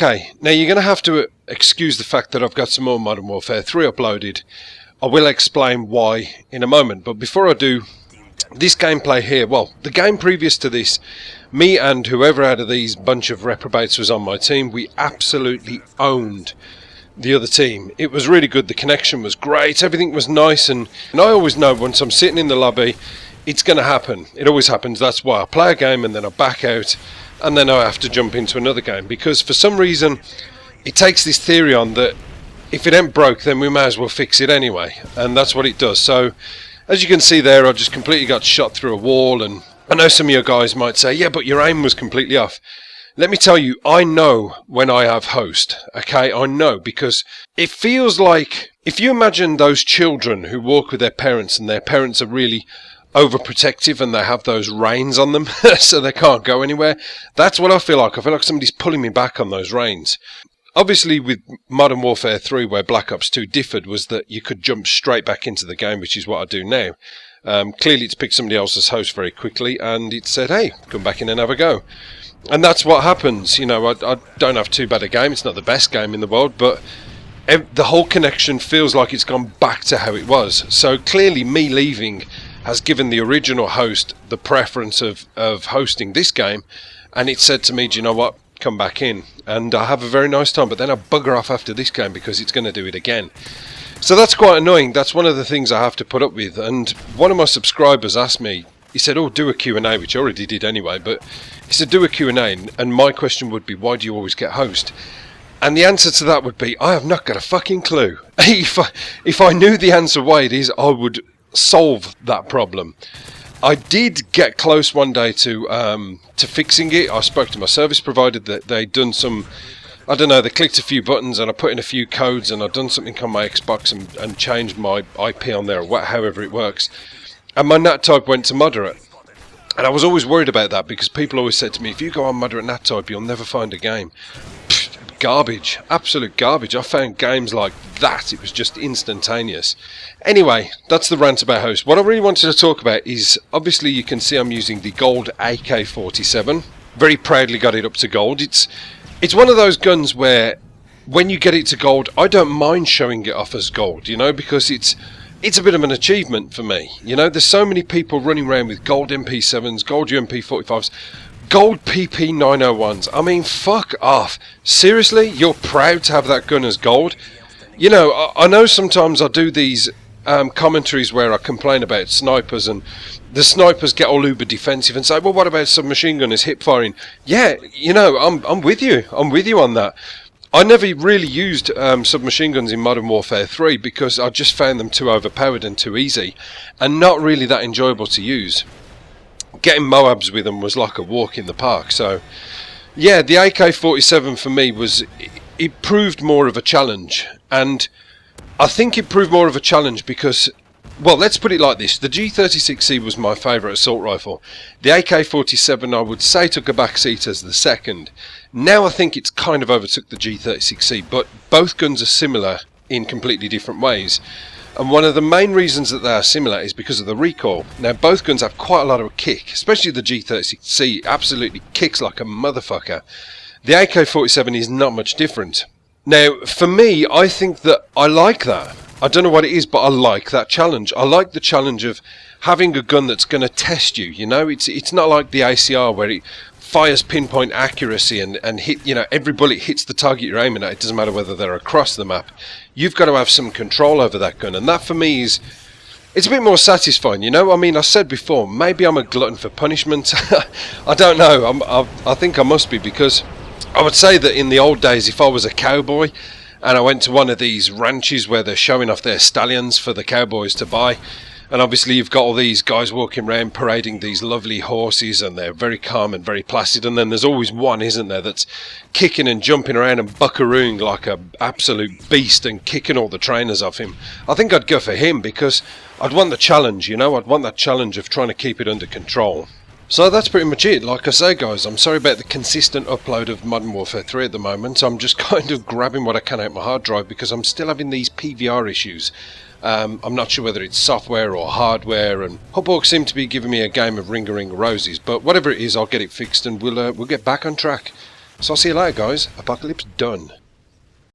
Okay, now you're going to have to excuse the fact that I've got some more Modern Warfare 3 uploaded. I will explain why in a moment, but before I do, this gameplay here, well, the game previous to this, me and whoever out of these bunch of reprobates was on my team, we absolutely owned the other team. It was really good, the connection was great, everything was nice, and I always know once I'm sitting in the lobby, it's going to happen. It always happens. That's why I play a game and then I back out, and then I have to jump into another game, because for some reason it takes this theory on that if it ain't broke, then we may as well fix it anyway, and that's what it does. So as you can see there, I just completely got shot through a wall, and I know some of you guys might say, yeah, but your aim was completely off. Let me tell you, I know when I have host, okay? I know, because it feels like, if you imagine those children who walk with their parents and their parents are really overprotective and they have those reins on them so they can't go anywhere, that's what I feel like. I feel like somebody's pulling me back on those reins. Obviously with Modern Warfare 3, where Black Ops 2 differed, was that you could jump straight back into the game, which is what I do now. Clearly it's picked somebody else's host very quickly, and it said, hey, come back in and have a go. And that's what happens. You know, I don't have too bad a game. It's not the best game in the world, but the whole connection feels like it's gone back to how it was. So clearly me leaving has given the original host the preference of hosting this game, and it said to me, do you know what? Come back in, and I have a very nice time, but then I bugger off after this game because it's going to do it again. So that's quite annoying. That's one of the things I have to put up with. And one of my subscribers asked me, he said, oh, do a Q&A, which I already did anyway, but he said do a Q&A, and my question would be, why do you always get host? And the answer to that would be, I have not got a fucking clue. If I knew the answer why it is, I would solve that problem. I did get close one day to fixing it. I spoke to my service provider that they'd done some, I don't know, they clicked a few buttons and I put in a few codes and I'd done something on my Xbox and changed my IP on there, or however it works. And my NAT type went to moderate. And I was always worried about that, because people always said to me, if you go on moderate NAT type, you'll never find a game. Pfft, garbage. Absolute garbage. I found games like that. It was just instantaneous. Anyway, that's the rant about host. What I really wanted to talk about is, obviously you can see I'm using the gold AK-47. Very proudly got it up to gold. It's one of those guns where when you get it to gold, I don't mind showing it off as gold, you know, because it's a bit of an achievement for me. You know, there's so many people running around with gold MP7s, gold UMP45s, gold PP901s. I mean, fuck off. Seriously? You're proud to have that gun as gold? You know, I know sometimes I do these commentaries where I complain about snipers, and the snipers get all uber defensive and say, well, what about submachine gunners hip firing? Yeah, you know, I'm with you. I'm with you on that. I never really used submachine guns in Modern Warfare 3 because I just found them too overpowered and too easy, and not really that enjoyable to use. Getting Moabs with them was like a walk in the park. So yeah, the AK-47 for me was, it proved more of a challenge, and I think it proved more of a challenge because, well, let's put it like this. The G36C was my favourite assault rifle. The AK-47 I would say took a back seat as the second. Now I think it's kind of overtook the G36C, but both guns are similar in completely different ways. And one of the main reasons that they are similar is because of the recoil. Now both guns have quite a lot of kick, especially the G36C absolutely kicks like a motherfucker. The AK-47 is not much different. Now for me, I think that I like that. I don't know what it is, but I like that challenge. I like the challenge of having a gun that's going to test you, you know. It's not like the ACR where it fires pinpoint accuracy and hit, you know, every bullet hits the target you're aiming at. It doesn't matter whether they're across the map. You've got to have some control over that gun, and that for me is, it's a bit more satisfying, you know. I mean, I said before, maybe I'm a glutton for punishment. I don't know. I think I must be, because I would say that in the old days, if I was a cowboy and I went to one of these ranches where they're showing off their stallions for the cowboys to buy, and obviously you've got all these guys walking around parading these lovely horses, and they're very calm and very placid, and then there's always one, isn't there, that's kicking and jumping around and buckarooing like an absolute beast and kicking all the trainers off him. I think I'd go for him, because I'd want the challenge, you know. I'd want that challenge of trying to keep it under control. So that's pretty much it. Like I say, guys, I'm sorry about the consistent upload of Modern Warfare 3 at the moment. I'm just kind of grabbing what I can out my hard drive because I'm still having these PVR issues. I'm not sure whether it's software or hardware, and Hubhawk seem to be giving me a game of Ring-a-Ring Roses, but whatever it is, I'll get it fixed and we'll get back on track. So I'll see you later, guys. Apocalypse done.